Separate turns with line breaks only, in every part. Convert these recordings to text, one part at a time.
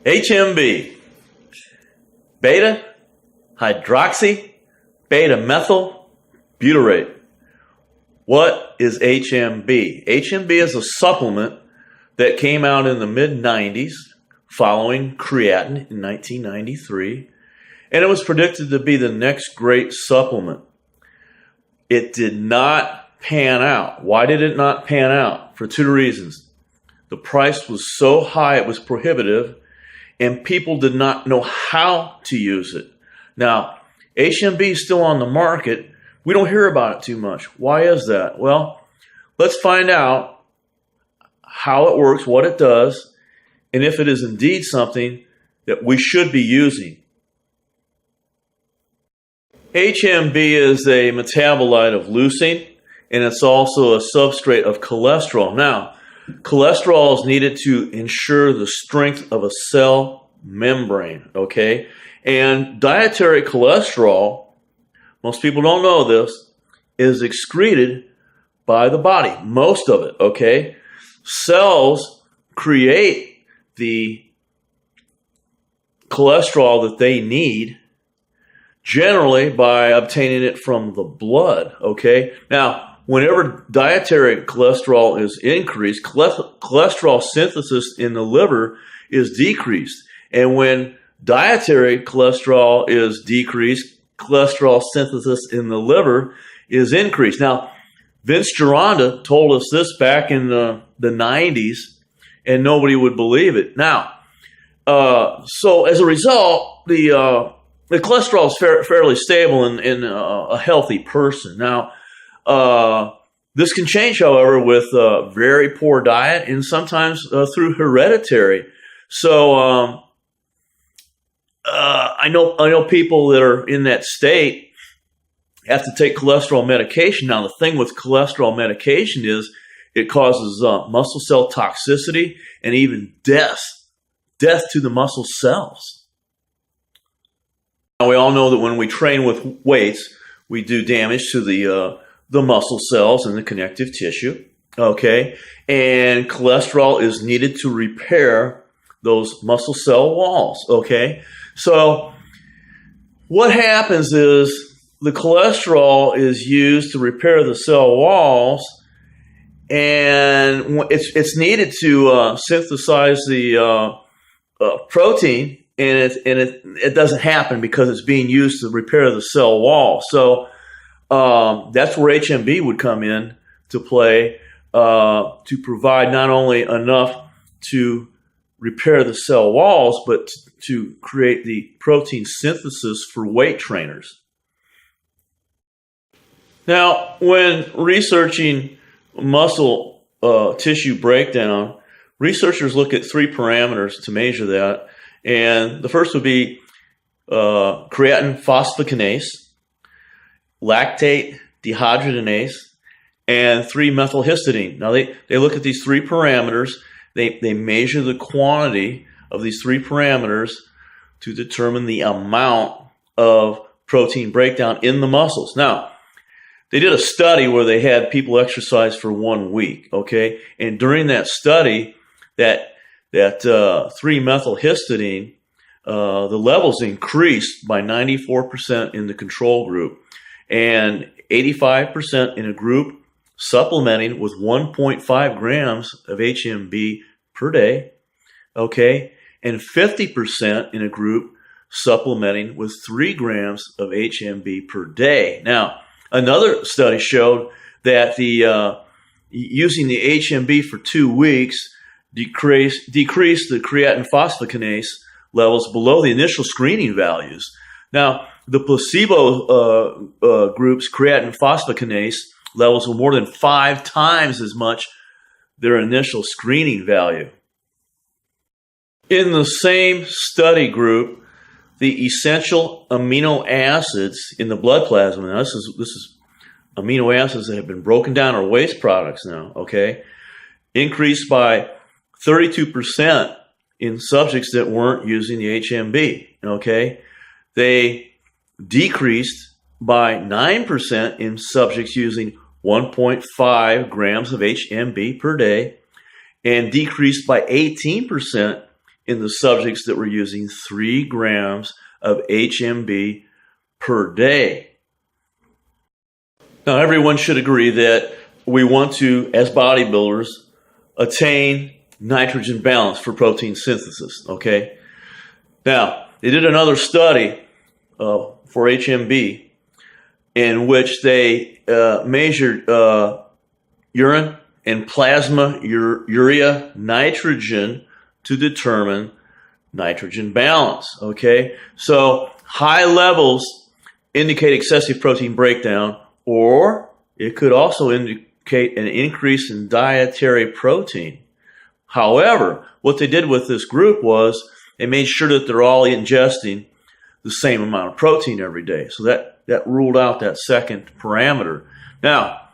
HMB, beta-hydroxy, beta-methyl butyrate. What is HMB? HMB is a supplement that came out in the mid-90s following creatinine in 1993, and it was predicted to be the next great supplement. It did not pan out. Why did it not pan out? For two reasons. The price was so high, it was prohibitive, and people did not know how to use it. Now, HMB is still on the market. We don't hear about it too much. Why is that? Well, let's find out how it works, what it does, and if it is indeed something that we should be using. HMB is a metabolite of leucine, and it's also a substrate of cholesterol. Now, cholesterol is needed to ensure the strength of a cell membrane, okay? And dietary cholesterol, most people don't know this, is excreted by the body, most of it, okay? Cells create the cholesterol that they need, generally by obtaining it from the blood, okay? Now, whenever dietary cholesterol is increased, cholesterol synthesis in the liver is decreased. And when dietary cholesterol is decreased, cholesterol synthesis in the liver is increased. Now, Vince Gironda told us this back in the 90s, and nobody would believe it. Now, so as a result, the cholesterol is fairly stable in a healthy person. Now, this can change, however, with very poor diet and sometimes through hereditary. So I know people that are in that state have to take cholesterol medication. Now, the thing with cholesterol medication is it causes muscle cell toxicity and even death to the muscle cells. Now, we all know that when we train with weights, we do damage to the muscle cells and the connective tissue, okay? And cholesterol is needed to repair those muscle cell walls, okay? So what happens is the cholesterol is used to repair the cell walls, and it's needed to synthesize the protein, and it doesn't happen because it's being used to repair the cell wall. So that's where HMB would come in to play, to provide not only enough to repair the cell walls, but to create the protein synthesis for weight trainers. Now, when researching muscle tissue breakdown, researchers look at three parameters to measure that. And the first would be creatine phosphokinase, lactate dehydrogenase, and 3-methylhistidine. Now, they look at these three parameters. They measure the quantity of these three parameters to determine the amount of protein breakdown in the muscles. Now, they did a study where they had people exercise for 1 week, okay? And during that study, that 3-methylhistidine, the levels increased by 94% in the control group and 85% in a group supplementing with 1.5 grams of HMB per day, okay? And 50% in a group supplementing with 3 grams of HMB per day. Now, another study showed that using the HMB for 2 weeks decreased the creatine phosphokinase levels below the initial screening values. Now, the placebo group's creatine phosphokinase levels were more than 5 times as much their initial screening value. In the same study group, the essential amino acids in the blood plasma, now this is amino acids that have been broken down or waste products now, okay, increased by 32% in subjects that weren't using the HMB, okay? They decreased by 9% in subjects using 1.5 grams of HMB per day, and decreased by 18% in the subjects that were using 3 grams of HMB per day. Now, everyone should agree that we want to, as bodybuilders, attain nitrogen balance for protein synthesis, okay? Now, they did another study for HMB in which they measured urine and plasma urea nitrogen to determine nitrogen balance, okay? So high levels indicate excessive protein breakdown, or it could also indicate an increase in dietary protein. However, what they did with this group was they made sure that they're all ingesting the same amount of protein every day. So that ruled out that second parameter. Now,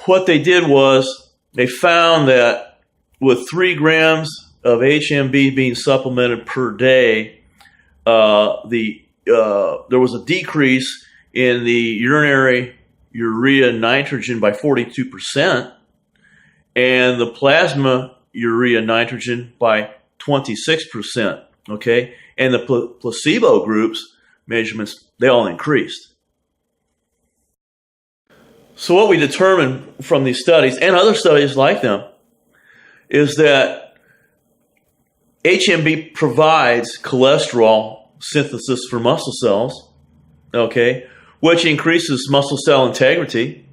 what they did was they found that with 3 grams of HMB being supplemented per day, there was a decrease in the urinary urea nitrogen by 42%, and the plasma urea nitrogen by 26%, okay? And the placebo group's measurements, they all increased. So what we determined from these studies, and other studies like them, is that HMB provides cholesterol synthesis for muscle cells, okay, which increases muscle cell integrity,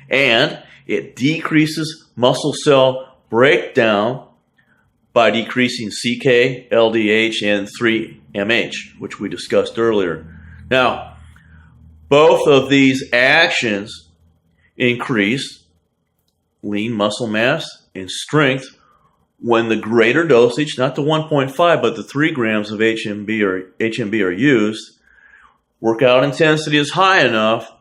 and it decreases muscle cell breakdown by decreasing CK, LDH, and 3-MH, which we discussed earlier. Now, both of these actions increase lean muscle mass and strength when the greater dosage, not the 1.5, but the 3 grams of HMB are used. Workout intensity is high enough,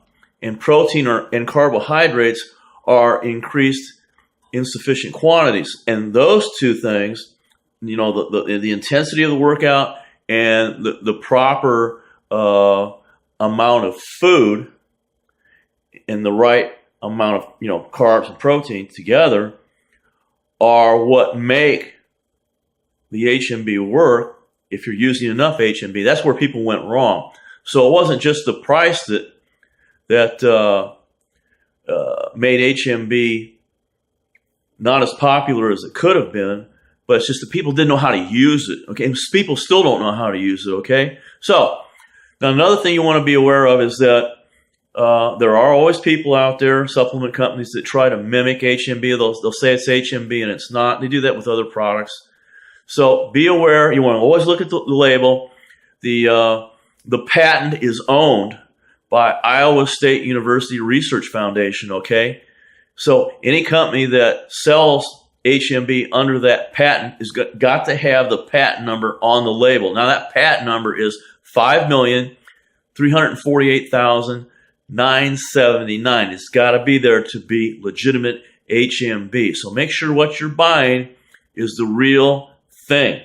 and protein and carbohydrates are increased in sufficient quantities. And those two things, you know, the intensity of the workout and the proper amount of food and the right amount of, you know, carbs and protein together are what make the HMB work. If you're using enough HMB, that's where people went wrong. So it wasn't just the price that made HMB not as popular as it could have been, but it's just that people didn't know how to use it, okay? And people still don't know how to use it, okay? So now another thing you want to be aware of is that there are always people out there, supplement companies, that try to mimic HMB. They'll say it's HMB and it's not. They do that with other products. So be aware. You want to always look at the label. The patent is owned by Iowa State University Research Foundation, okay? So any company that sells HMB under that patent has got to have the patent number on the label. Now that patent number is 5,348,979. It's got to be there to be legitimate HMB. So make sure what you're buying is the real thing.